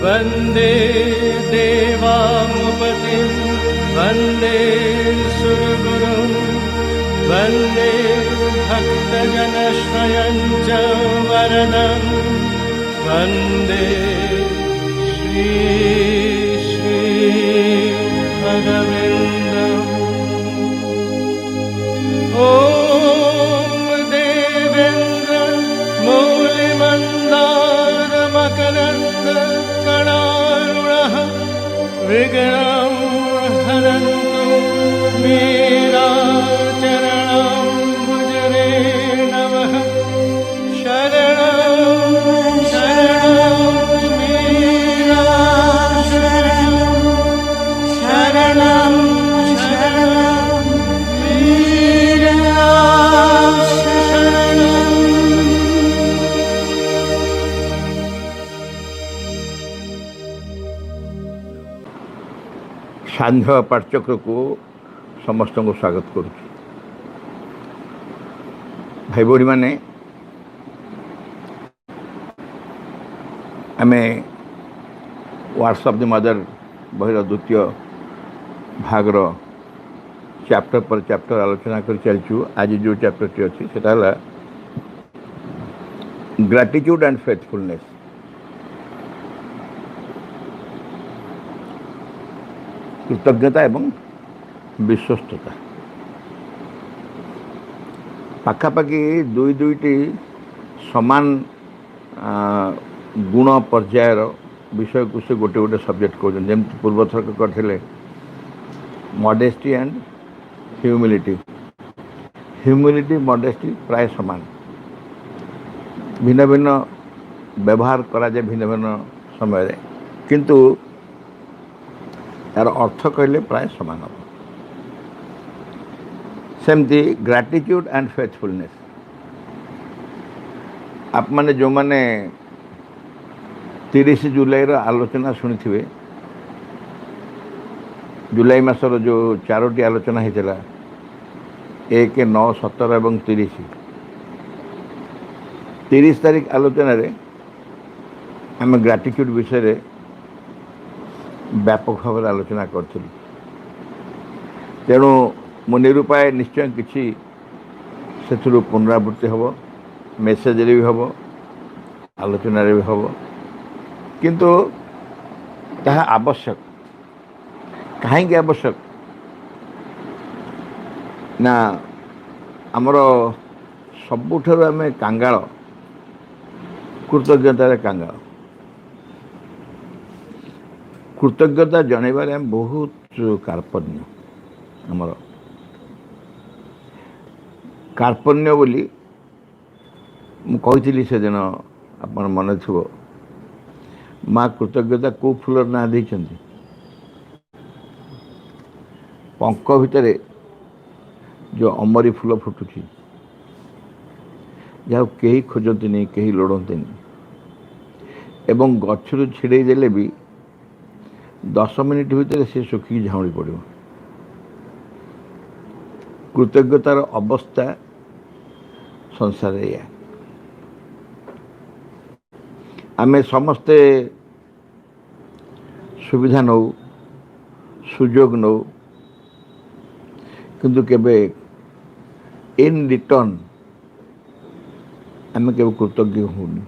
वन्दे देवामुपतिं वन्दे सुरगुरुं वन्दे भक्तजनश्रयं च वरदं वन्दे श्री अरविन्दम्। ॐ देवेन्द्र मूलिमन्दारमकरन्द कणारुणः विघ्नं हरन्तु मीराचरणाम्बुजरे नमः। शरणं शरणं मीरा शरणं शरणं मीरा शरणं। सांध्य पाठचक्र को समस्त को स्वागत करुँ। भाई भौणी मैंने आम वर्ड्स ऑफ द मदर बहिर द्वितीय भागर चैप्टर पर चैप्टर आलोचना कर चलचु। आज जो चैप्टर टी अच्छी से ग्रैटिट्यूड एंड फेथफुलनेस। कृतज्ञता एवं विश्वस्तता पाखापाखि दुई दुईटी समान गुण पर्यायर विषय को से गोटे गोटे सब्जेक्ट कर पूर्व थरक करते modesty and humility. Humility modesty प्राय समान, भिन्न भिन्न व्यवहार करा जाए भिन्न भिन्न समय किंतु यार अर्थ कहले प्राय समान हम। सेमती ग्रैटिट्यूड एंड फेथफुलनेस। आप माने जो माने 30 जुलाई आलोचना शुणी थे, जुलाई मासर जो 4टी आलोचना होता 1, 9, 17 और 30 तारीख आलोचन आम ग्रैटिट्यूड विषय व्यापक भाव आलोचना करूँ। तेणु मो निरूपाय निश्चय किसी से पुनरावृत्ति हम, मेसेज भी हम, आलोचन भी हम, किंतु ताहा आवश्यक। कहीं आवश्यक ना आमर सबुठार आम कांगाल कृतज्ञतार कांगाल। कृतज्ञता जनइबार बहुत कार्पण्य। आमर कार्पण्य बोली मुझी से दिन आप मन थो माँ कृतज्ञता को फूलर ना दे पंख भितर जो अमरी फूल फुटुची जहाँ कहीं खोजती नहीं, कहीं लोड़ती नहीं, एवं गचर छिड़े देले भी 10 मिनिट भितर से सुखी झाउली पड़ो। कृतज्ञतार अवस्था संसार या आम समस्ते सुविधा नौ, सुजोग नौ, किंतु केबे इन रिटर्न आम केबे कृतज्ञ होनी।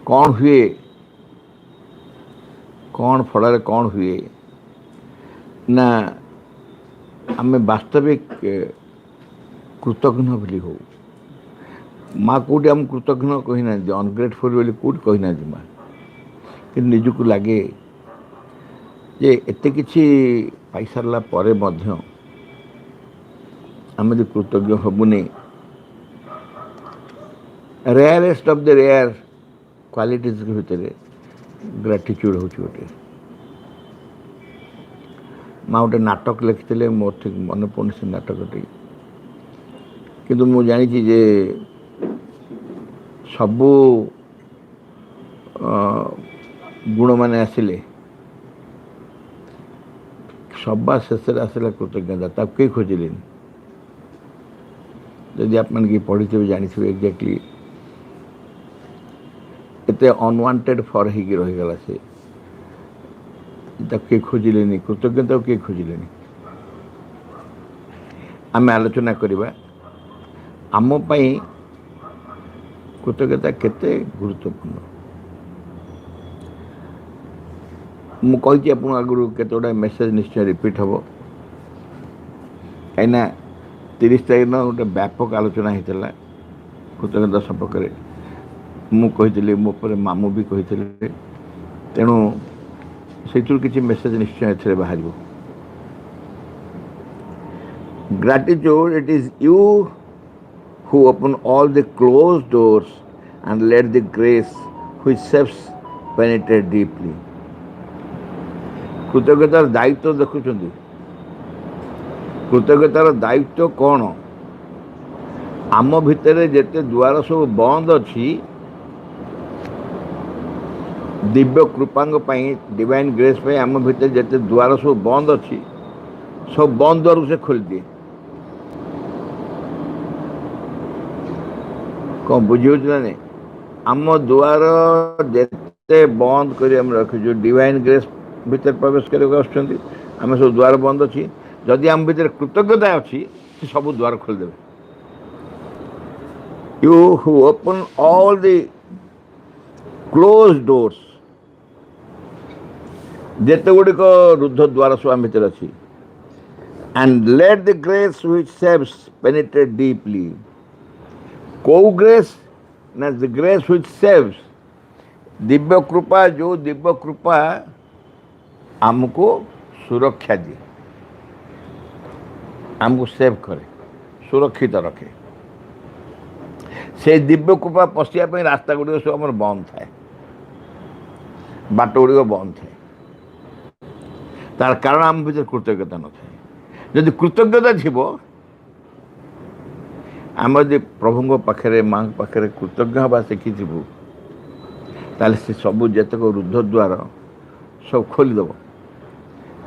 कौन हुए, कौन फल कौन हुए ना आम वास्तविक कृतज्ञ बोली हो। माँ कौटी आम कृतज्ञ कही ना, अनग्रेटफुल बोली कौटी कही ना माँ, कि निजक लगे जे एते किछि पाई सारला परे मध्य आम जो कृतज्ञ हबुनी। Rarest of the rare qualities भितर ग्रैटिट्यूड हूँ गोटे। माँ गोटे नाटक लिखिते मोर ठीक मन पड़े से नाटकटी, किंतु मु जानी जे सबू गुण माने आसिले सबा शेष आसला कृतज्ञता। तब कई खोजिले जदि आप पढ़ी थे जानी थे एक्जाक्टली एते अनवांटेड फर ହେଇକି ରହିଗଲା ସେ ତାକୁ କିଏ ଖୋଜିଲେନି କୃତଜ୍ଞତାକୁ କିଏ ଖୋଜିଲେନି ଆମେ ଆଲୋଚନା କରିବା ଆମ ପାଇଁ କୃତଜ୍ଞତା କେତେ ଗୁରୁତ୍ୱପୂର୍ଣ୍ଣ ମୁଁ କହିଛି ଆପଣ ଆଗରୁ କେତେ ଗୁଡ଼ା ମେସେଜ ନିଶ୍ଚୟ ରିପିଟ୍ ହେବ କାହିଁକିନା 30 ତାରିଖ ଦିନ ଗୋଟେ ବ୍ୟାପକ ଆଲୋଚନା ହେଇଥିଲା କୃତଜ୍ଞତା ସମ୍ପର୍କରେ ମୁଁ କହିଥିଲି ମୋ ଉପରେ ମାମୁଁ ବି କହିଥିଲେ ତେଣୁ ସେଇଥିରୁ କିଛି ମେସେଜ ନିଶ୍ଚୟ ଏଥିରେ ବାହାରିବ Gratitude, it is you who open all the closed doors and let the grace which saves penetrate deeply. କୃତଜ୍ଞତାର ଦାୟିତ୍ୱ ଦେଖୁଛନ୍ତି କୃତଜ୍ଞତାର ଦାୟିତ୍ୱ କ'ଣ ଆମ ଭିତରେ ଯେତେ ଦ୍ୱାର ସବୁ ବନ୍ଦ ଅଛି ଦିବ୍ୟ କୃପାଙ୍କ ପାଇଁ ଡିଭାଇନ୍ ଗ୍ରେସ୍ ପାଇଁ ଆମ ଭିତରେ ଯେତେ ଦ୍ୱାର ସବୁ ବନ୍ଦ ଅଛି ସବୁ ବନ୍ଦ ଦ୍ୱାରକୁ ସେ ଖୋଲିଦିଏ କ'ଣ ବୁଝିହେଉଛି ନା ନାହିଁ ଆମ ଦ୍ୱାର ଯେତେ ବନ୍ଦ କରି ଆମେ ରଖିଛୁ ଡିଭାଇନ୍ ଗ୍ରେସ୍ ଭିତରେ ପ୍ରବେଶ କରିବାକୁ ଆସୁଛନ୍ତି ଆମେ ସବୁ ଦ୍ୱାର ବନ୍ଦ ଅଛି ଯଦି ଆମ ଭିତରେ କୃତଜ୍ଞତା ଅଛି ସେ ସବୁ ଦ୍ୱାର ଖୋଲିଦେବେ you who open all the closed doors ଯେତେ ଗୁଡ଼ିକ ରୁଦ୍ଧ ଦ୍ୱାର ସବୁ ଆମ ଭିତରେ ଅଛି and let the grace which saves penetrate deeply. କୋଉ ଗ୍ରେସ୍ ନା the grace which saves ଦିବ୍ୟ କୃପା ଯେଉଁ ଦିବ୍ୟ କୃପା ଆମକୁ ସୁରକ୍ଷା ଦିଏ ଆମକୁ ସେଭ୍ କରେ ସୁରକ୍ଷିତ ରଖେ ସେଇ ଦିବ୍ୟ କୃପା ପଶିବା ପାଇଁ ରାସ୍ତା ଗୁଡ଼ିକ ସବୁ ଆମର ବନ୍ଦ ଥାଏ ବାଟ ଗୁଡ଼ିକ ବନ୍ଦ ଥାଏ ତାର କାରଣ ଆମ ଭିତରେ କୃତଜ୍ଞତା ନଥାଏ ଯଦି କୃତଜ୍ଞତା ଥିବ ଆମେ ଯଦି ପ୍ରଭୁଙ୍କ ପାଖରେ ମାଙ୍କ ପାଖରେ କୃତଜ୍ଞ ହେବା ଶିଖିଥିବୁ ତାହେଲେ ସେ ସବୁ ଯେତେକ ରୁଦ୍ଧ ଦ୍ୱାର ସବୁ ଖୋଲିଦେବ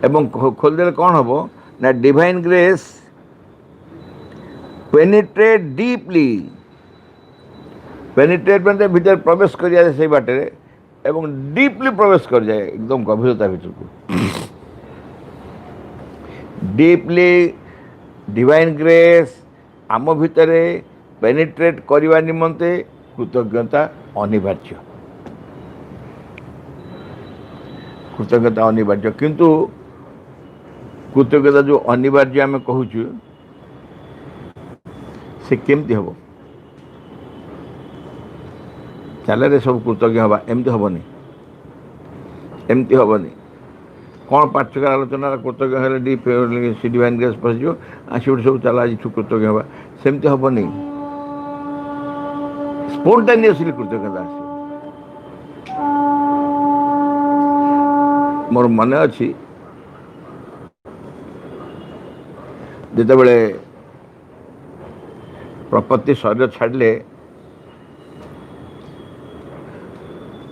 ଏବଂ ଖୋଲିଦେଲେ କ'ଣ ହେବ ନା ଡିଭାଇନ୍ ଗ୍ରେସ୍ ପେନିଟ୍ରେଟ୍ ଡିପ୍ଲି ପେନିଟ୍ରେଟ୍ ମାନେ ଭିତରେ ପ୍ରବେଶ କରିଯାଏ ସେଇ ବାଟରେ ଏବଂ ଡିପ୍ଲି ପ୍ରବେଶ କରିଯାଏ ଏକଦମ ଗଭୀରତା ଭିତରକୁ ଡିପ୍ଲି ଡିଭାଇନ୍ ଗ୍ରେସ୍ ଆମ ଭିତରେ ପେନିଟ୍ରେଟ୍ କରିବା ନିମନ୍ତେ କୃତଜ୍ଞତା ଅନିବାର୍ଯ୍ୟ କୃତଜ୍ଞତା ଅନିବାର୍ଯ୍ୟ କିନ୍ତୁ କୃତଜ୍ଞତା ଯେଉଁ ଅନିବାର୍ଯ୍ୟ ଆମେ କହୁଛୁ ସେ କେମିତି ହେବ ଚାଲରେ ସବୁ କୃତଜ୍ଞ ହେବା ଏମିତି ହେବନି କ'ଣ ପାଠ୍ୟକାର ଆଲୋଚନାର କୃତଜ୍ଞ ହେଲେ ଡିଭାଇନ୍ ଗ୍ରେସ୍ ପଶିଯିବ ଆସିବଠି ସବୁ ଚାଲ ଆଜିଠୁ କୃତଜ୍ଞ ହେବା ସେମିତି ହେବନି ସ୍ପୋଣ୍ଟାନିୟସଲି କୃତଜ୍ଞତା ଆସିବ ମୋର ମନେ ଅଛି ଯେତେବେଳେ ପ୍ରପତ୍ତି ଶରୀର ଛାଡ଼ିଲେ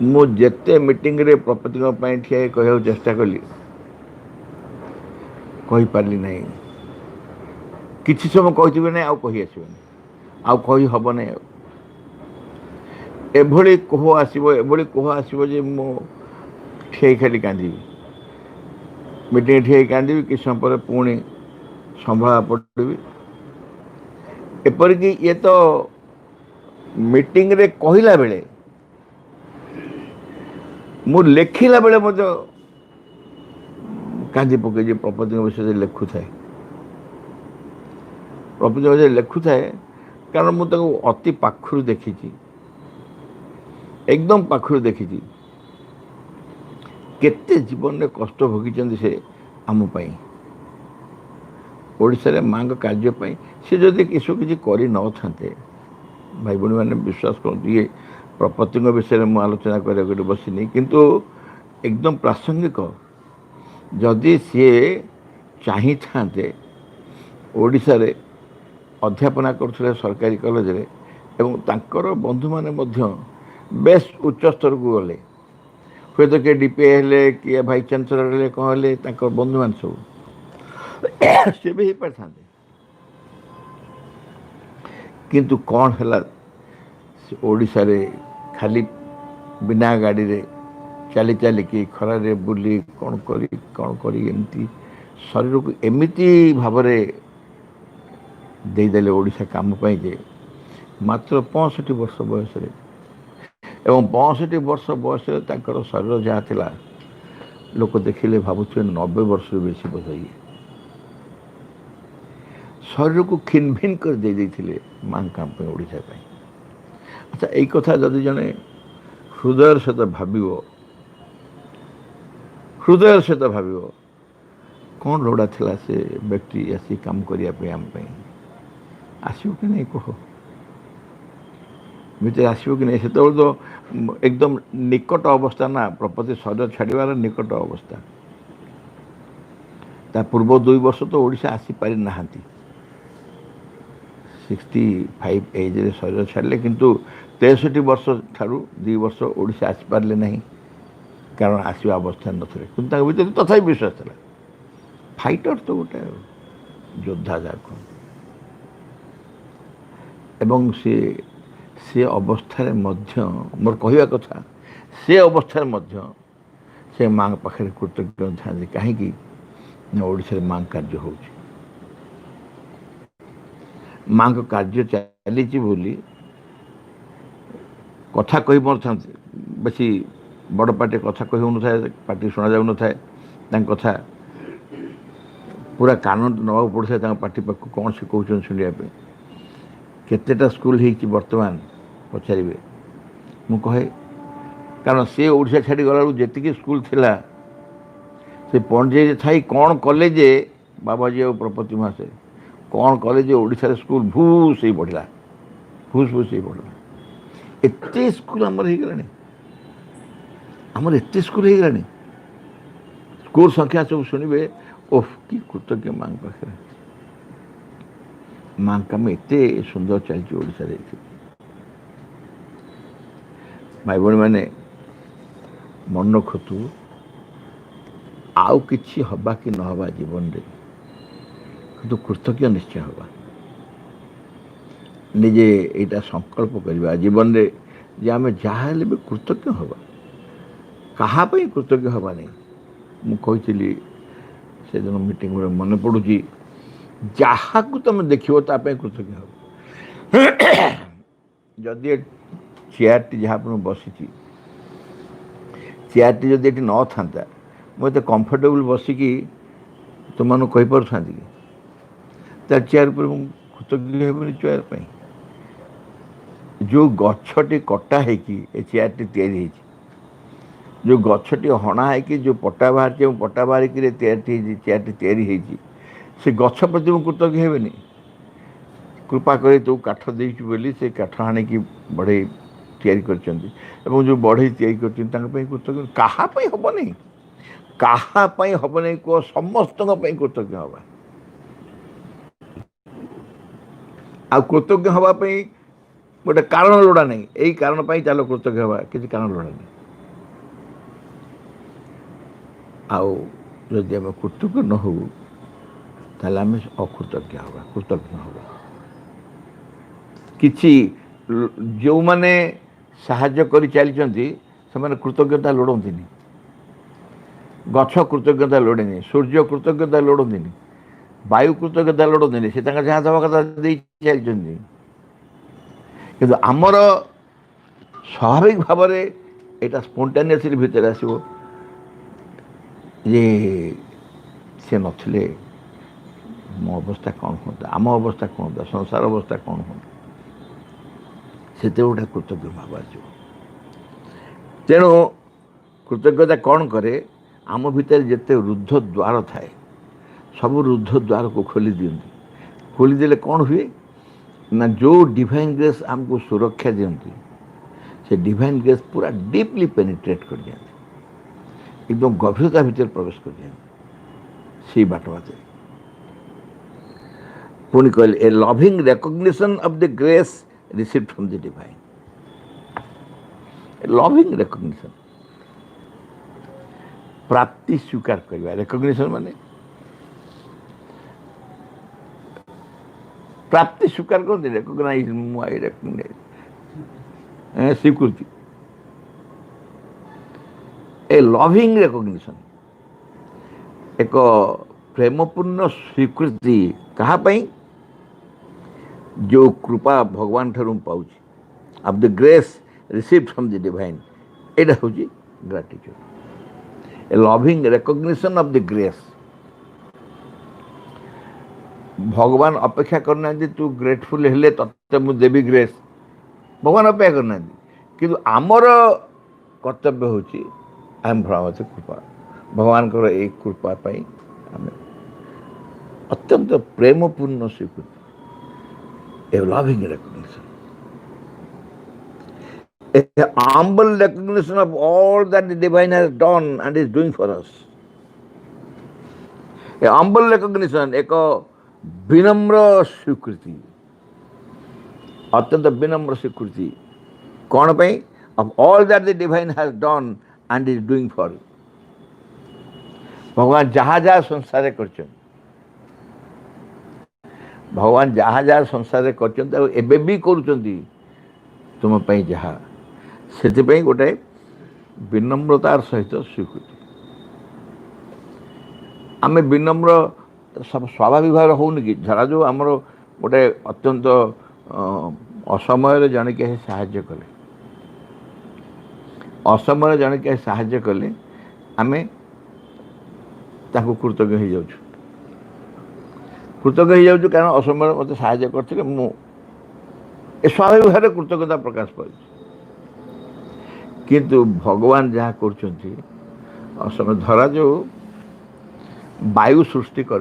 ମୁଁ ଯେତେ ମିଟିଂରେ ପ୍ରପତ୍ତିଙ୍କ ପାଇଁ ଠିଆ ହେଇ କହିବାକୁ ଚେଷ୍ଟା କଲି କହିପାରିଲି ନାହିଁ କିଛି ସମୟ କହିଥିବେ ନାହିଁ ଆଉ କହି ଆସିବନି ଆଉ କହି ହେବ ନାହିଁ ଆଉ ଏଭଳି କୋହ ଆସିବ ଯେ ମୁଁ ଠିଆ ଖାଲି କାନ୍ଦିବି ମିଟିଂରେ ଠିଆ କାନ୍ଦିବି କିଛି ସମୟ ପରେ ପୁଣି ସମ୍ଭାଳା ପଡ଼ିବି ଏପରିକି ଇଏ ତ ମିଟିଂରେ କହିଲା ବେଳେ ମୁଁ ଲେଖିଲା ବେଳେ ମଧ୍ୟ କାନ୍ଦି ପକେଇଛି ପ୍ରପତିଙ୍କ ବିଷୟରେ ଲେଖୁଥାଏ କାରଣ ମୁଁ ତାକୁ ଅତି ପାଖରୁ ଦେଖିଛି ଏକଦମ ପାଖରୁ ଦେଖିଛି କେତେ ଜୀବନରେ କଷ୍ଟ ଭୋଗିଛନ୍ତି ସେ ଆମ ପାଇଁ ଓଡ଼ିଶାରେ ମାଙ୍କ କାର୍ଯ୍ୟ ପାଇଁ ସେ ଯଦି କିଛି କରିନଥାନ୍ତେ ଭାଇ ଭଉଣୀମାନେ ବିଶ୍ୱାସ କରନ୍ତୁ ଇଏ ପ୍ରପତିଙ୍କ ବିଷୟରେ ମୁଁ ଆଲୋଚନା କରିବାକୁ ଏଠି ବସିନି କିନ୍ତୁ ଏକଦମ ପ୍ରାସଙ୍ଗିକ ଯଦି ସିଏ ଚାହିଁଥାନ୍ତେ ଓଡ଼ିଶାରେ ଅଧ୍ୟାପନା କରୁଥିଲେ ସରକାରୀ କଲେଜରେ ଏବଂ ତାଙ୍କର ବନ୍ଧୁମାନେ ମଧ୍ୟ ବେଶ ଉଚ୍ଚ ସ୍ତରକୁ ଗଲେ ହୁଏତ କିଏ ଡିପିଏ ହେଲେ କିଏ ଭାଇସ୍ ଚାନ୍ସେଲର ହେଲେ କ'ଣ ହେଲେ ତାଙ୍କ ବନ୍ଧୁମାନେ ସବୁ ସେ ବି ହେଇପାରିଥାନ୍ତେ କିନ୍ତୁ କ'ଣ ହେଲା ଓଡ଼ିଶାରେ ଖାଲି बिना गाड़ी रे चली चलिकी खरारे बुली कौन करी एमती शरीर को एमती भाव देदेले ओडिशा काम पाई जे मात्र 65 वर्ष बयस एवं 65 वर्ष बयस शरीर जहाँ थिला लोक देखिले भावुथे 90 वर्ष बेसी बोधे शरीर को खिन भिन कर दे देथिले मां काम पे ओडिशा पे। अच्छा यही कथा जदि जने हृदय सहित भाविव हृदय सहित भाविव कौन लोड़ा थिला से व्यक्ति आसी काम करिया पे आम पे आसियो कि नहीं कह भितर आसियो कि नहीं से तो एकदम निकट अवस्था ना प्रपति शरीर छाड़ार निकट अवस्था ता पूर्व 2 वर्ष तो ओडिशा आसी पारि नाहांती 65 एज रे शरीर छाड़े किंतु 63 वर्ष ठारू 2 वर्ष ओडिशा आसी पारले नहीं कारण आसवा अवस्था नथिले किंतु भीतर तथापि विश्वास था फाइटर तो गोटे योद्धा जाक एवं से अवस्था मोर कहवा कथा से अवस्था से माँ पाखे कृतज्ञ था कहीं ओडिशा माँ कार्य हो माँ को कार्य चली बोली कथा कही मोर था बेसी बड़ पार्टी कथा कही हो पार्टी शुणा जाऊ न कथा पूरा कान नवा पड़े पार्टी पाक कौन से कहते शुणा केतेटा स्कूल बर्तमान पचारे मु कहे कारण से ओडिशा छाड़ी गला जी स्कूल थिला से पंजे थी कौन कले जे बाबाजी और प्रपति महाशय कौन कले जे ओडिशा स्कूल भूस ही बढ़ला भूस भूस ही बढ़ला एत स्कूल आमर एत स्कूल हो गलानी स्कूल संख्या सब शुणे ओह कि कृतज्ञ माँ पाखे माँ काम एत सुंदर चलती ओडिशा भाई भाई मैंने मन रखतु आउ किछि हवा कि न हवा जीवन रे किंतु कृतज्ञ निश्चय हवा निजे एटा संकल्प करवा जीवन रे जे आमे जहाँ भी कृतज्ञ हवा कहा कृतज्ञ हवा नहीं मु कही से दिन मीटिंग में मन पड़ू जहाँ को तुम देखो ताप कृतज्ञ हो जदि चेयर टी जहाँ पर बसी चेयर टी जदि ये न था मुझे कंफर्टेबल बसिकी तुम कही पार कि चेयर पर कृतज्ञ हेबनी चेयर पर जो गछटी कटा है चेयर टी तैयारी जो गछटी हणा है जो पटा बाहर पटा बाहर चेयर टी तैयारी से गछ प्रति कृतज्ञ हेबनी कृपा कर तू काठ देचु बोली से काठ हाणी बढ़े तैयारी कर जो बढ़े तैयारी कर कृतज्ञ कहा हम नहीं कहा हम नहीं कह समस्त कृतज्ञ हवा आ कृतज्ञ हाँपाई गोटे कारण लोड़ा नहीं यही कारण चलो कृतज्ञ हवा किसी कारण लोड़ा नहीं आउ जदि आम कृतज्ञ न हो ताले आम अकृतज्ञ हवा कृतज्ञ हवा किछि जो माने साहाय्य करि चलचंती से माने कृतज्ञता लोड़ंतिनी गछ कृतज्ञता लोड़ेनी सूर्य कृतज्ञता लोड़ंतिनी वायु कृतज्ञता लोड़ंतिनी से तांका जहाँ दवा कथा दे चलचंती किंतु आमर स्वाभाविक भाव में एटा स्पॉन्टेनियसली भीतर आसीबो ये से नथिले मो अवस्था कौन होता आम अवस्था कौन होता संसार अवस्था कौन होता से गोटे कृतज्ञ भाव आस तेणु कृतज्ञता कौन करे आम भितर जिते रुद्ध द्वार थाए सब रुद्ध द्वार को खोली दिखती खोलीदे कौन हुए ना जो डिवाइन ग्रेस आमको सुरक्षा दिखती से डिवाइन ग्रेस पूरा डीपली पेनिट्रेट कर दिया एकदम गभीरता भीतर प्रवेश कर दिया सी बाट बाटे पुणी कहले a loving recognition of the grace received from the divine loving recognition प्राप्ति स्वीकार करवा रिकग्निशन माने प्राप्ति स्वीकार कर रिकग्नाइज स्वीकृति ए लविंग रेकग्निशन, एक प्रेमपूर्ण स्वीकृति कहापाई जो कृपा भगवान ठारू पाऊँ of the grace receive from the divine, एटा हूँ gratitude, A loving recognition of the grace. भगवान अपेक्षा करना तू ग्रेटफुल हेले तते मु देवी ग्रेस, भगवान अपेक्षा करना कि आमर कर्तव्य हूँ आई एम फ्रॉम कृपा, भगवान को एक कृपा पाई आम अत्यंत प्रेमपूर्ण स्वीकृति, a loving recognition, a humble recognition of all that the divine has done and is doing for us. A humble recognition, एक विनम्र स्वीकृति, अत्यंत विनम्र स्वीकृति कौन पाई of all that the divine has done and is doing for you. भगवान जहाँ जहाँ संसार कर भगवान जहाँ जहाँ संसार कर तुम जहाँ से गोटे विनम्रतार सहित स्वीकृति, आम विनम्र स्वाभाविक भाव होनी कि धरा जो आमर गोटे अत्यंत असमय जन के साहाय्य कले, असमय जन के साहाय्य कले आम कृतज्ञ हो जाऊँ, कृतज्ञ हो जाऊँ कारण असमय मत साहाय्य करते मु स्वाभाविक भाव कृतज्ञता प्रकाश पाई, किंतु भगवान जहाँ कर धरा जो वायु सृष्टि कर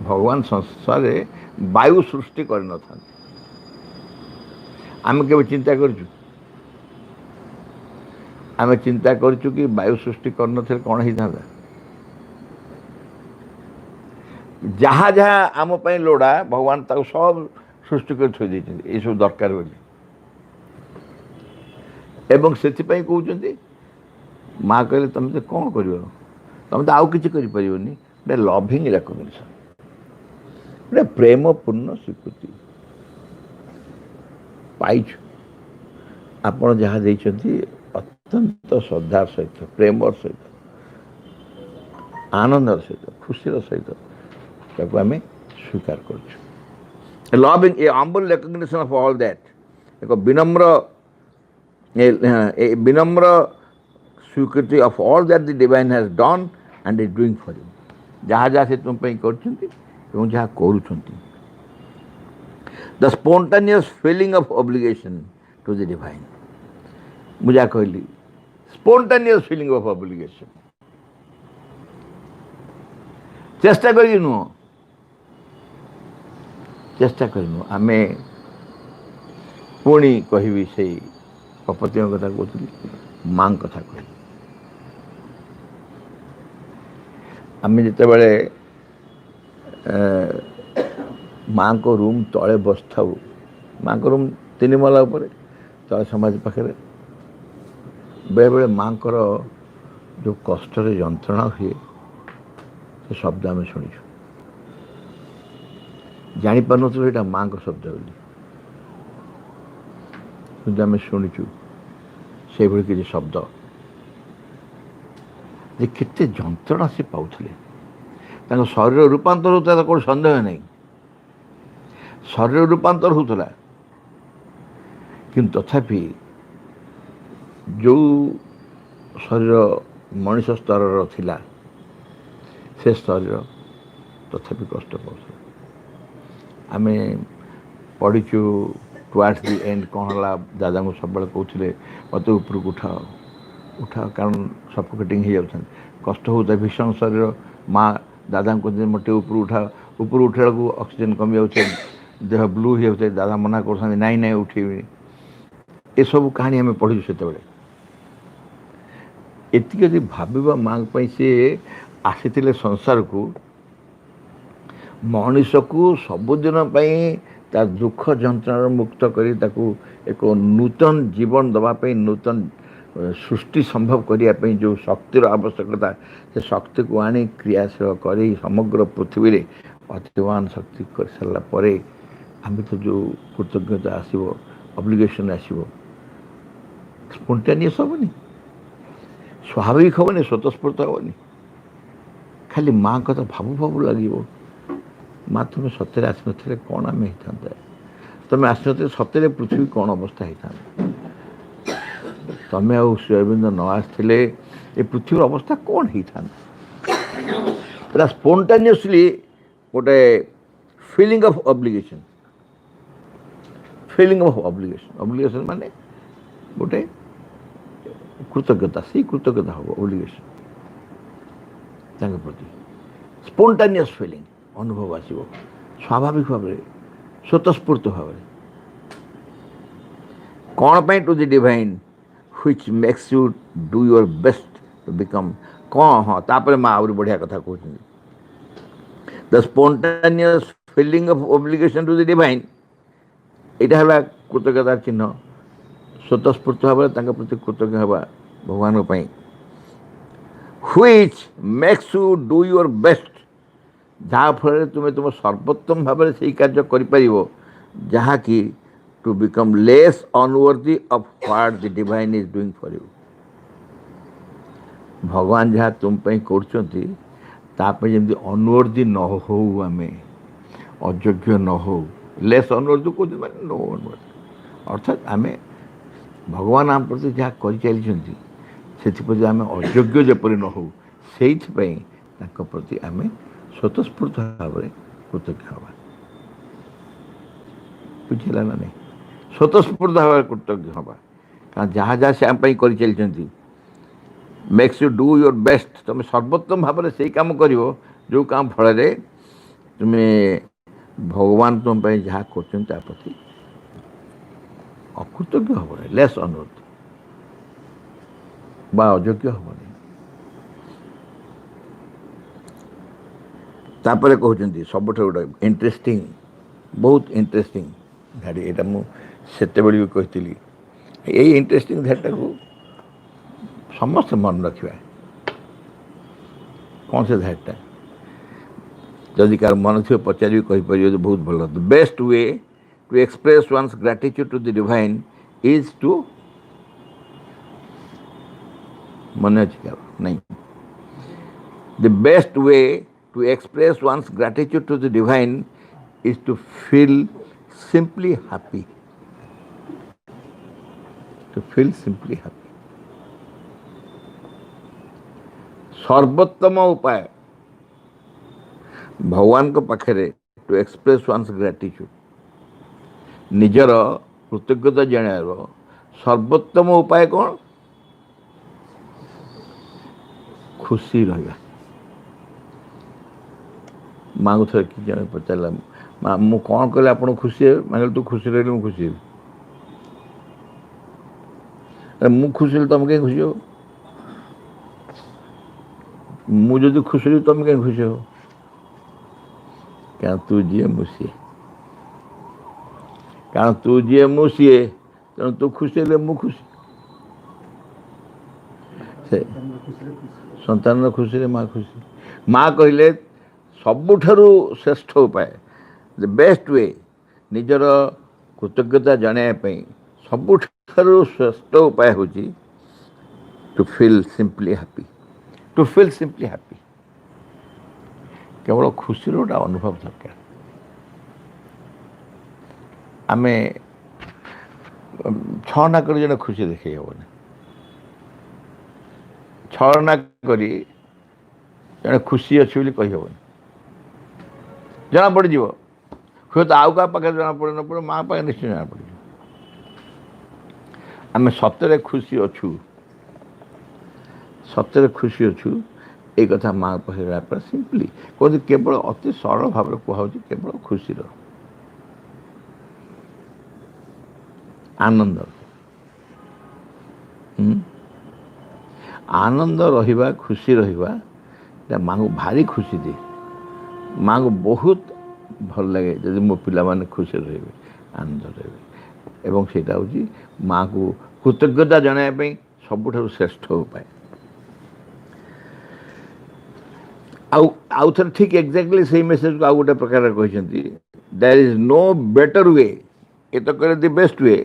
भगवान संसार वायु सृष्टि कर आम के चिंता करूँ, आम चिंता करूँ कि वायु सृष्टि कर कौन होता, जहाँ जहाँ आम पर लोड़ा भगवान ताको सब सृष्टि कर थोड़ी ये सब दरकार बोली, एवं से कहते माँ कहले तुम तो कौन कर तुम तो आउ किसी कर गोटे लविंग रेकग्निशन, गोटे प्रेमपूर्ण स्वीकृति पाई आपण जहाँ देते अत्यंत श्रद्धार सहित प्रेमर सहित आनंदर सहित खुशीर सहित ताको आम स्वीकार कर loving a humble recognition of all that, एक विनम्र स्वीकृति of all that the divine has done and is doing for you, जहाँ जहाँ से तुम कर जहाँ कर the spontaneous feeling of obligation to the divine, मुझे कहली स्पॉन्टेनियस फीलिंग ऑफ ऑब्लिगेशन, चेष्टा कर नुह चेष्टा कर आम पुणी कहबी से कपति कथा कहती माँ कथा कह आम जिते बड़े माँ को रूम तले बस था, माँ को रूम 3 महला तले समाज पाखे बेले बेले माँ को जो कष्ट जंत्रणा हुए से शब्द आम शुणु जापार ना माँ को शब्द बोली आम शुणुचु से भाई किसी शब्द जे केते जंत्रणा से पाउले, शरीर रूपांतर होता कौन सन्देह नहीं, शरीर रूपांतर होता किंतु तथापि जो शरीर मनीष स्तर थिला से शरीर तथापि कष्ट पाऊँ आम पढ़ीचु टुवार्ड्स द एंड कौन है दादा को सब कहते मत ऊपर उठाओ उठाओ कारण सफोकेटिंग हो जाता कष्ट होता है भीषण शरीर, माँ दादा को मोटे ऊपर उठाओ, ऊपर उठा को ऑक्सीजन कमी जाए देह ब्लू हो जाता है, दादा मना कर नाई नाई उठेबी, ये सब कहानी आम पढ़ी से एति भाव माँ से आसी संसार को मनीष को सबुदिन ता दुख जंत्रणा मुक्त करी ताकू एक नूतन जीवन दवाई नूतन सृष्टि संभव करने जो शक्तिर आवश्यकता से शक्ति को आनी क्रियाशील कर समग्र पृथ्वी रे अतिवान शक्ति कर सारा पर आम तो जो कृतज्ञता आसो ऑब्लिगेशन आसो ସ୍ପୋଣ୍ଟାନିୟସ୍ ହେବନି, ସ୍ୱାଭାବିକ ହେବନି, ସ୍ୱତଃସ୍ଫୂର୍ତ୍ତ ହେବନି। ଖାଲି ମାଆ କଥା ଭାବୁ ଭାବୁ ଲାଗିବ, ମା ତୁମେ ସତରେ ଆସିନଥିଲେ କ'ଣ ଆମେ ହେଇଥାନ୍ତା, ତୁମେ ଆସିନଥିଲେ ସତରେ ପୃଥିବୀ କ'ଣ ଅବସ୍ଥା ହେଇଥାନ୍ତା, ତୁମେ ଆଉ ଶ୍ରୀ ଅରବିନ୍ଦ ନ ଆସିଥିଲେ ଏ ପୃଥିବୀର ଅବସ୍ଥା କ'ଣ ହେଇଥାନ୍ତା। ପୁରା ସ୍ପୋଣ୍ଟାନିୟସଲି ଗୋଟେ ଫିଲିଂ ଅଫ୍ ଅବ୍ଲିଗେସନ୍, ଫିଲିଂ ଅଫ୍ ଅବ୍ଲିଗେସନ୍, ଅବ୍ଲିଗେସନ୍ ମାନେ ଗୋଟେ କୃତଜ୍ଞତା, ସେଇ କୃତଜ୍ଞତା ହେବ ଅବ୍ଲିଗେସନ୍ ତାଙ୍କ ପ୍ରତି। ସ୍ପୋଣ୍ଟାନିୟସ୍ ଫିଲିଂ ଅନୁଭବ ଆସିବ ସ୍ୱାଭାବିକ ଭାବରେ, ସ୍ୱତଃସ୍ଫୂର୍ତ୍ତ ଭାବରେ। କ'ଣ ପାଇଁ? To the divine which makes you do your best to become. କ'ଣ? ହଁ, ତାପରେ ମା ଆହୁରି ବଢ଼ିଆ କଥା କହୁଛନ୍ତି। The spontaneous feeling of obligation to the divine, ଏଇଟା ହେଲା କୃତଜ୍ଞତାର ଚିହ୍ନ। ସ୍ୱତଃସ୍ଫୂର୍ତ୍ତ ଭାବରେ ତାଙ୍କ ପ୍ରତି କୃତଜ୍ଞ ହେବା ଭଗବାନଙ୍କ ପାଇଁ। Which makes you do your best, ଯାହାଫଳରେ ତୁମେ ତୁମ ସର୍ବୋତ୍ତମ ଭାବରେ ସେଇ କାର୍ଯ୍ୟ କରିପାରିବ ଯାହାକି to become less unworthy of what the divine is doing for you. ଭଗବାନ ଯାହା ତୁମ ପାଇଁ କରୁଛନ୍ତି ତା ପାଇଁ ଯେମିତି ଅନୱର୍ଦି ନ ହଉ, ଆମେ ଅଯୋଗ୍ୟ ନ ହଉ। ଲେସ୍ ଅନୱର୍ଦି କହୁଛନ୍ତି ମାନେ ନୋ ଅନୱର୍ଦି, ଅର୍ଥାତ୍ ଆମେ ଭଗବାନ ଆମ ପ୍ରତି ଯାହା କରିଚାଲିଛନ୍ତି ସେଥିପ୍ରତି ଆମେ ଅଯୋଗ୍ୟ ଯେପରି ନ ହଉ, ସେଇଥିପାଇଁ ତାଙ୍କ ପ୍ରତି ଆମେ ସ୍ୱତଃସ୍ଫୂର୍ତ୍ତ ଭାବରେ କୃତଜ୍ଞ ହେବା। ବୁଝିଲା ନା ନାହିଁ? ସ୍ୱତଃସ୍ଫୂର୍ତ୍ତ ଭାବରେ କୃତଜ୍ଞ ହେବା, କାରଣ ଯାହା ଯାହା ସେ ଆମ ପାଇଁ କରିଚାଲିଛନ୍ତି। Makes you do your best, ତୁମେ ସର୍ବୋତ୍ତମ ଭାବରେ ସେଇ କାମ କରିବ ଯେଉଁ କାମ ଫଳରେ ତୁମେ ଭଗବାନ ତୁମ ପାଇଁ ଯାହା କରୁଛନ୍ତି ତା ପ୍ରତି ଅକୃତଜ୍ଞ ହେବନି, ଲେସ୍ ଅନୁରୋଧ ବା ଅଯୋଗ୍ୟ ହେବନି। ତାପରେ କହୁଛନ୍ତି ସବୁଠାରୁ ଗୋଟେ ଇଣ୍ଟରେଷ୍ଟିଂ, ବହୁତ ଇଣ୍ଟରେଷ୍ଟିଂ ଧାଡ଼ି, ଏଇଟା ମୁଁ ସେତେବେଳେ ବି କହିଥିଲି। ଏଇ ଇଣ୍ଟରେଷ୍ଟିଂ ଧାଡ଼ିଟାକୁ ସମସ୍ତେ ମନେ ରଖିବା। କ'ଣ ସେ ଧାଡ଼ିଟା? ଯଦି କାହାର ମନ ଥିବ ପଚାରିବି, କହିପାରିବ ଯେ ବହୁତ ଭଲ। The best way to express one's gratitude to the divine is to, ମନେ ଅଛି କାହାର? ନାଇଁ। The best way to express one's gratitude to the divine is to feel simply happy. To feel simply happy. सर्वोत्तम उपाय भगवान को पाखरे to express one's gratitude, निजर कृतज्ञता जनार सर्वोत्तम उपाय कौन? खुशी रहा। माँ को थोड़े कि जन पचारा, माँ मु कौन कले आप खुशी है? मैं तू खुशी रही मुझे खुशी है। मु खुशी तुम कहीं खुशी हो? मुझे खुशी रही तुम कहीं खुशी हो? क्या तू जी मुझे, कारण तू जी मुझे तेणु तू खुशी है, मु खुशी। सन्तान खुशी रे माँ खुशी। माँ कहले सबुठारु श्रेष्ठ उपाय, द बेस्ट वे, निजर कृतज्ञता जनाइवाई सबुठारु श्रेष्ठ उपाय हूँ to feel simply happy. To feel simply happy, केवल खुशी गोटा अनुभव दरकार। आम छना कर जन खुशी देखे हेबन, छना करी जन खुशी अच्छी बोली कही हेबन, जना पड़ जी हूँ तो आउ क्या पाखे जना पड़े न पड़े, माँ पाखे निश्चय जना पड़। आम सतरे खुशी अच्छु, सतरे खुशी अच्छु, ये कथा माँ पाखे जापर सिंपली कहते केवल अति सरल भाव कहूँ, केवल खुशी आनंद, आनंद रहिबा, खुशी रहिबा माँ को भारी खुशी दिए। माँ को बहुत भल लगे जब मो पिला माने खुशी रहे, आनंद रहे, एवं सेटा हूँ माँ को कृतज्ञता जनाइवाई सबुठारु श्रेष्ठ उपाय। आउ थे ठीक एक्जाक्टली से मेसेज को आउ गोटे प्रकार कहते, there is no better way, ये तो कहे the best way,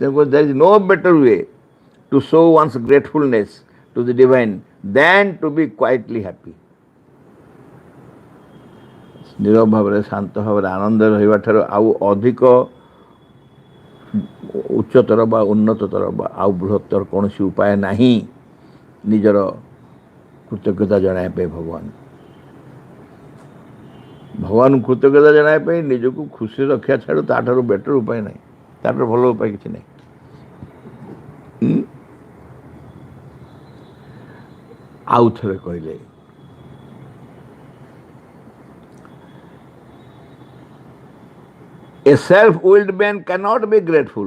there is no better way to show one's gratefulness to the divine than to be quietly happy. Nirav भाव शांत भाव आनंद रहा ठार आउ अधिक उच्चतर बा उन्नततर बा आउ बृहत्तर कौन उपाय नहीं निजर कृतज्ञता जनाया भगवान भगवान कृतज्ञता जनाया निजक खुशी रखा छाड़ ताठार बेटर उपाय नहीं ताठार भल उपाय किसी नहीं। आउ थे कहले A self-willed man cannot be grateful.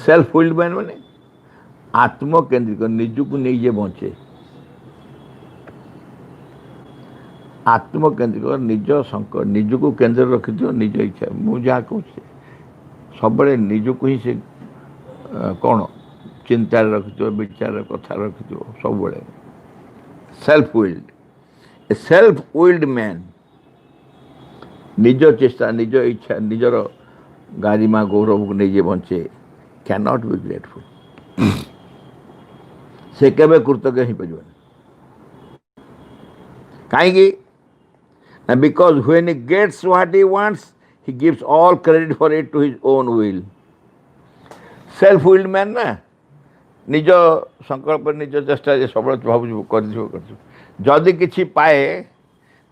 Self-willed man माने आत्मकेंद्रिक निजको नहीं जे बचे आत्मकेंद्रिक निज संकट निजको केन्द्र रखि निज इच्छा मुझे कहूँ सब निजको ही से कौन चिंतार रखि विचार कथा रखि सब सेल्फ-willed ए सेल्फ-willed मैन निज चेष्टा निज इच्छा निजर गारिमा गौरव को नहीं बंचे कैन नॉट बी ग्रेटफुल से केबे कृतज्ञ ही पार कहीं because when he gets what he wants he gives all credit for it to his own will self willed man ना निज संकल्प निज चेष्टा सब भाव कर जदि किसी पाए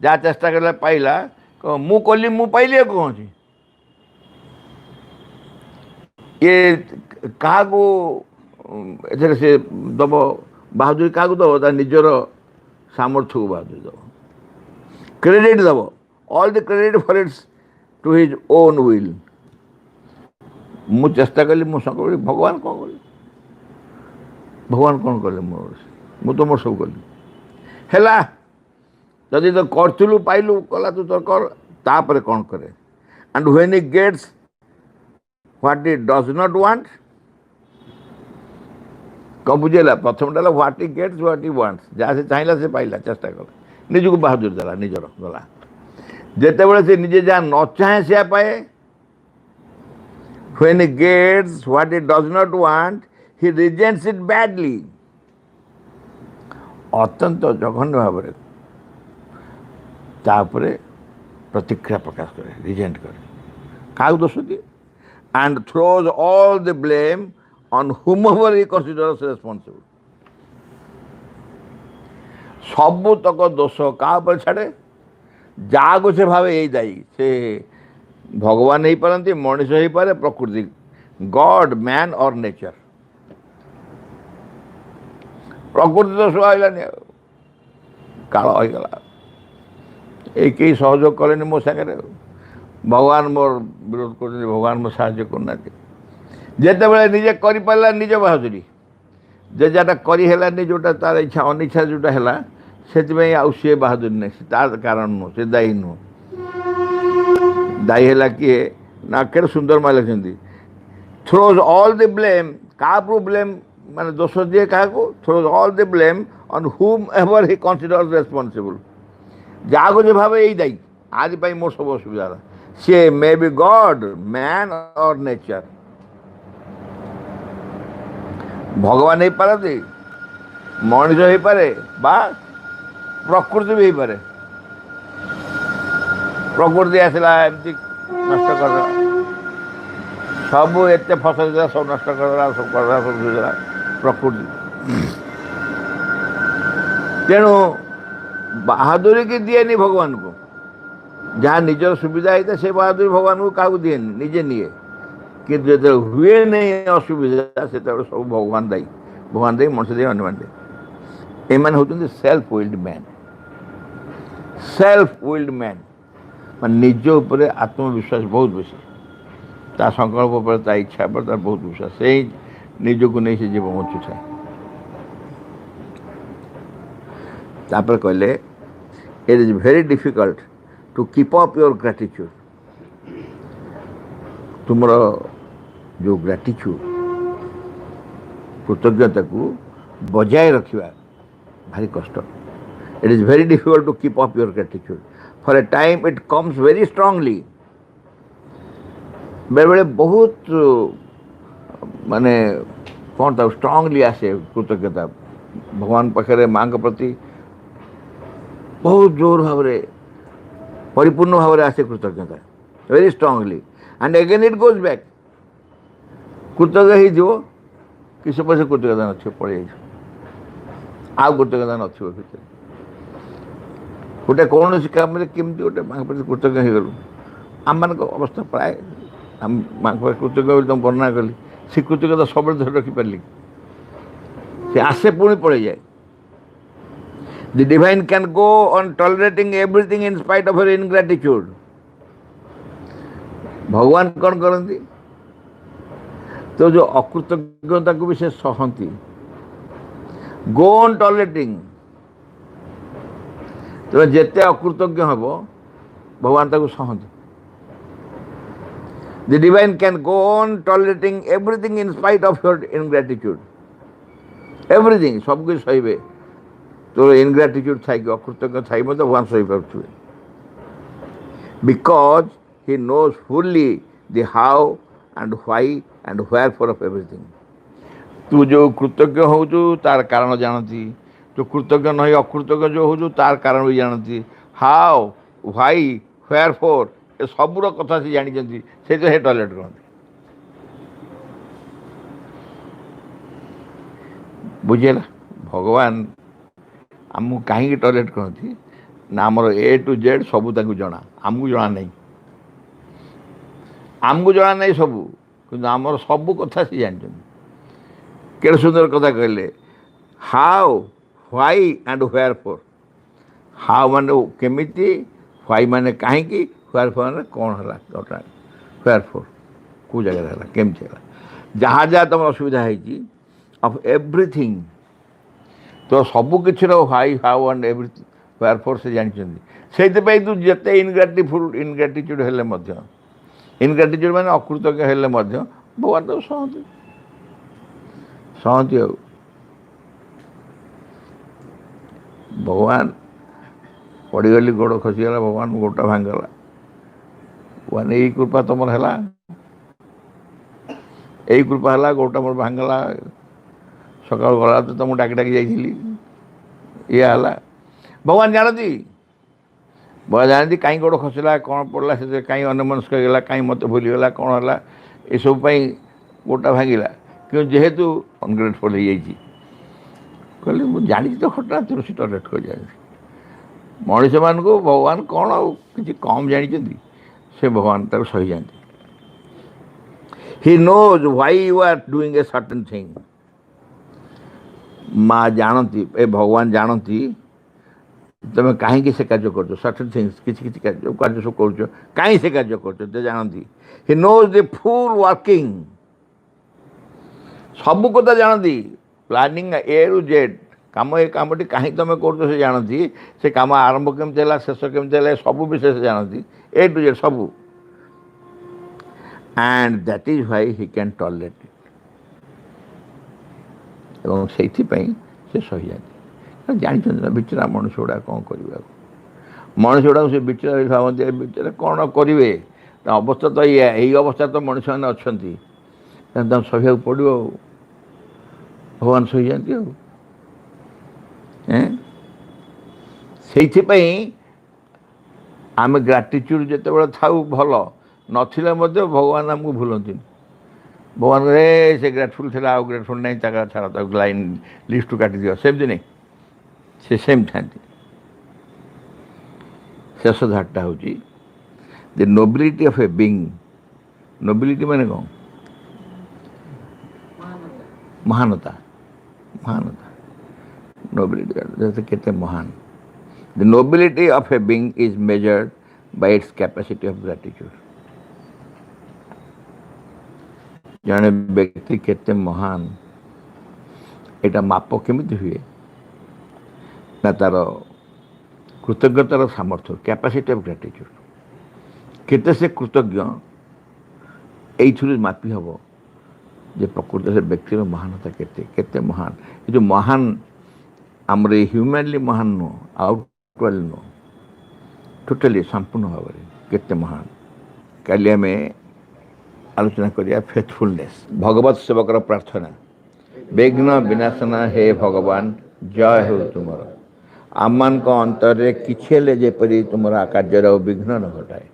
जहाँ चेष्टा कला पाइला मु कली मु पाइली कौन ये क्या से दब बहादुरी क्या दब निजर सामर्थ्य को बहादुरी दब क्रेडिट दब all the credit for its to his own will मु चेष्टा कली मु संकल्प भगवान कौन कले भगवान कौन कले मु तो मोर सब कली है जदि तो करूँ पाइलु कला तू तो कर तापर कौन करे and when he gets what he does not want कौन बुझेगा प्रथम डाला what he gets what he wants जहाँ से चाहिए से पाइला चेष्टा कर निजक बहादुर देला निजर गला जिते बड़े से निजे जहाँ न चाहे से पाए when he gets what he does not want he resents it badly अत्यंत जघन्य भाव तापर प्रतिक्रिया प्रकाश करे रिजेंट करे क्या दोष दिए and throws all the blame on whomever he considers responsible सबू तक दोष क्या छाड़े जहाँ को से भावे यही दायी से भगवान हो पारती मनीष हो पारे प्रकृति गॉड मैन और नेचर प्रकृति दोष आइलानी काल होगला ये कई सहयोग कले मो सागर भगवान मोर विरोध कर भगवान मो साहय करना जिते बड़े निजे कर निज बहादुरी जे जहाँ करें जोटा तार इच्छा अनिच्छा जोटा है से आउ सी बहादुरी नहीं तार कारण नुह से दायी नुह दायी है किए ना के सुंदर माँ लिखती थ्रोज ऑल द ब्लेम क्या ब्लेम माने दोष दिए क्या throws all the blame on हुम एवर ही कंसीडर्स रेस्पॉन्सिबल जहाँ को जो भावे यही दायी आज मोर सब असुविधा सी मे बी गॉड मैन और नेचर भगवान हो पारती मनीष हो पारे बा प्रकृति भी हो पारे प्रकृति आसला एमती नष्ट कर सब एत फसल सब नष्ट कर सब कर प्रकृति तेणु बहादुरी की दिए भगवान को जहाँ निजर सुविधा होता से बहादुरी भगवान को क्या दिए निजे निए कि जो हुए नहीं असुविधा से सब भगवान दायी मनुष्य दे अन्य दे एम होती self willed man self willed man मान निज उपर आत्मविश्वास बहुत बेसी ता संकल्प पर ता इच्छा पर तार बहुत विश्वास से निजक नहीं से जीवन बचु था तापर कहले it is very difficult to keep up your gratitude तुम जो ग्रेटिट्यूड कृतज्ञता को बजाय रखा भारी कष्ट it is very difficult to keep up your gratitude for a time it comes very strongly बेले बेले बहुत माने कौन था स्ट्रांगली आसे कृतज्ञता भगवान पाखे माँ प्रति बहुत जोर भाव परिपूर्ण भाव आसे कृतज्ञता very strongly and again it goes back कृतज्ञ हो किस पैसे कृतज्ञता न पड़े आउ कृतज्ञता न गोटे कौन काम केमती गोटे माँ प्रति कृतज्ञ हो गलु आम मान अवस्था प्राय माँ कृतज्ञ तुम वर्णना कली से कृतज्ञता सब धर रखिपारि से आसे पुणी पड़े जाए The divine can go on tolerating everything in spite of her ingratitude. भगवान कौन करती तो जो अकृतज्ञता को भी से सहती गो ऑन टॉलरेटिंग तो जिते अकृतज्ञ हम भगवान ताको सहती The divine can go on tolerating everything in spite of your ingratitude. Everything सब कुछ सही तो इनग्रेटिट्यूड थी अकृतज्ञ थी मतलब भगवान सही पारे because he knows fully the how and why and wherefore of everything तू जो कृतज्ञ हो तार कारण जानती तो कृतज्ञ नहीं अकृतज्ञ जो हो तार कारण भी जानती हाउ व्हाई व्हेयर फॉर ए सबूर कथा से जानी से टॉयलेट करती बुझेगा भगवान आमको कहीं टॉयलेट कहती ना आमर ए टू जेड सबू जना आमको जना नहीं आमको जना नहीं सबू कि आमर सबू कथा सी जान के सुंदर कथा कहले how why and where for how माने केमिति व्हाई माने कहीं व्हेयर फॉर माने कौन है घटना व्हेयर फॉर को जगह है केमती है जहाँ जहाँ तुम असुविधा है ऑफ एवरीथिंग तो सबू किसी why how and everything where for से जानते से तू जिते इनग्रेटिट्यूड हेले इनग्रेटिट्यूड माने अकृतज्ञ हेले भगवान तो सहती सहती भगवान पड़गली गोड़ खसीगला भगवान गोटा भांगला भगवान यही कृपा तुम है यही कृपा है गोटा मोर भांगला सकाल गला तो तुमको डाकी डाकी जाइली ये भगवान जानती भगवान जानती कहीं गोड़ खसला कौन पड़ा से कहीं अन्यमनस्क गला कहीं मत भूलीगला कौन है ये सब गोटा भांगला क्यों जेहेतु अनग्रेटफुल हो जाइए कहले मुझे जानी तो घटना तुलसी टॉयलेट कर जाए मनीष मान को भगवान कौन कि कम जानते से भगवान तक सही जानते he knows why you are doing a certain thing माँ जानती ए भगवान जानती तुम कहीं से कार्य कर सर्टेन थिंग्स किसी कार्य सब कर कहीं से कार्य कर जानती he knows the full working सब कथा जानती प्लानिंग ए रु जेड कम ये कमटी कहीं तुम कर जानती से कम आरंभ केमती है शेष केमती है सब विषय से जानती ए टू जेड सब and that is why he can tolerate it एवं से सही जाती जानते बिचरा मनुष्य गुड़ा कौन कर मनुष्य गुड़ा से बिचरा भावती बिचरा कौन करेंगे अवस्था तो यही अवस्था तो मनुष्य मैंने अच्छा सही पड़ो भगवान सही जाती से आम ग्राटिट्यूड जिते था भल नथिले भगवान आमको भूलती भगवान रे से ग्रेटफुल थी आउ ग्रेटफुल नहीं छाड़ लाइन लिस्ट काटी दियो सेमती नहीं से सेम था शेष धारटा हूँ the nobility of a being nobility माने कौन महानता महानता नोबिलिटी जैसे कहते महान the nobility of a being is measured by its capacity of gratitude जड़े व्यक्ति केते महान एटा माप केमिति हुए ना तार कृतज्ञतार सामर्थ्य कैपेसिटी ऑफ ग्रेटिट्यूड केते से कृतज्ञ ये मापी हम जे प्रकृत से व्यक्तिर महानता केते केते महान ये जो महान आमर ह्यूमनली महान नुह आउटवेल नुह टोटली संपूर्ण भाव में केते महान काली आम आलोचना करिया फेथफुलनेस भगवत सेवकर प्रार्थना विघ्न विनाशना हे भगवान जय हो तुमर आमान अंतर किछि जेपरी तुम कार्य विघ्न न घटाए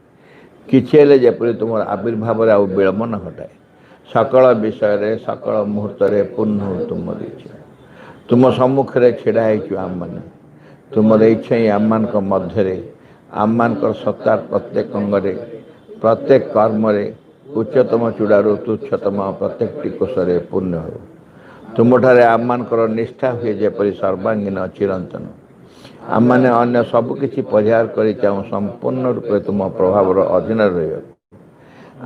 किछि जेपरी तुम आविर्भाव विलम्ब न घटाए सकल विषय सकल मुहूर्त पूर्ण हो तुम इच्छा तुम सम्मुखें छिड़ा आम मैंने तुम इच्छा ही आम मान मध्य आम मान सत्तार प्रत्येक अंगरे प्रत्येक कर्म उच्चतम चूड़ारू तुच्छतम प्रत्येक टिकोशरे पूर्ण हो तुमठारे आम मानकर निष्ठा हुए जेपरी सर्वांगीन चिरंतन आम मैंने अन्य सबकि परिहार कर चाहूँ संपूर्ण रूप तुम प्रभाव अधीन रही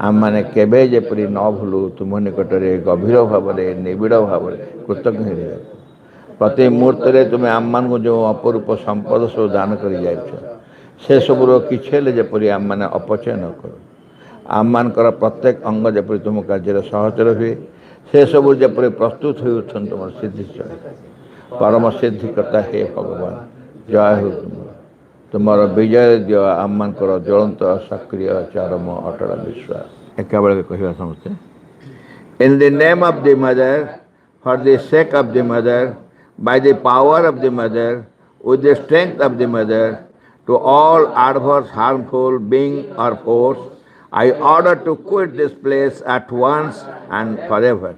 आम मैंने केवे जेपरी न भूलु तुम निकट में गभीर भाव निबिड़ भाव कृतज्ञ रह प्रति मुहूर्त तुम्हें आम मान जो अपरूप संपद सब दान कर से सबूर किसी जेपरी आम मैंने अपचय न कर आम मानकर प्रत्येक अंग जेपरी तुम कार्य सहचर हुए से सबू जेपरी प्रस्तुत हो उठन तुम सिद्धि परम सिद्धिकर्ता हे भगवान जय हो तुमर विजय दिय आम मानकर ज्वलंत सक्रिय चरम अटल विश्वास एका बेले कहवा समस्ते in the name of the mother for the sake of the mother by the power of the mother with the strength of the mother to all adverse harmful being or force I order to quit this place at once and forever.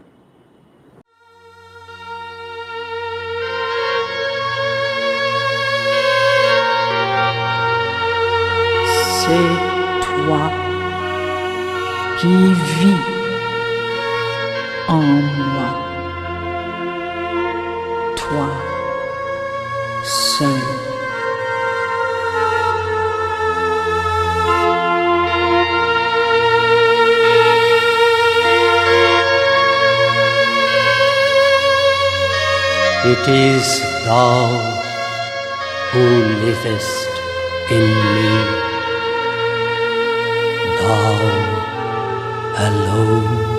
C'est toi qui vis en moi. Toi seul. It is thou who livest in me, thou alone.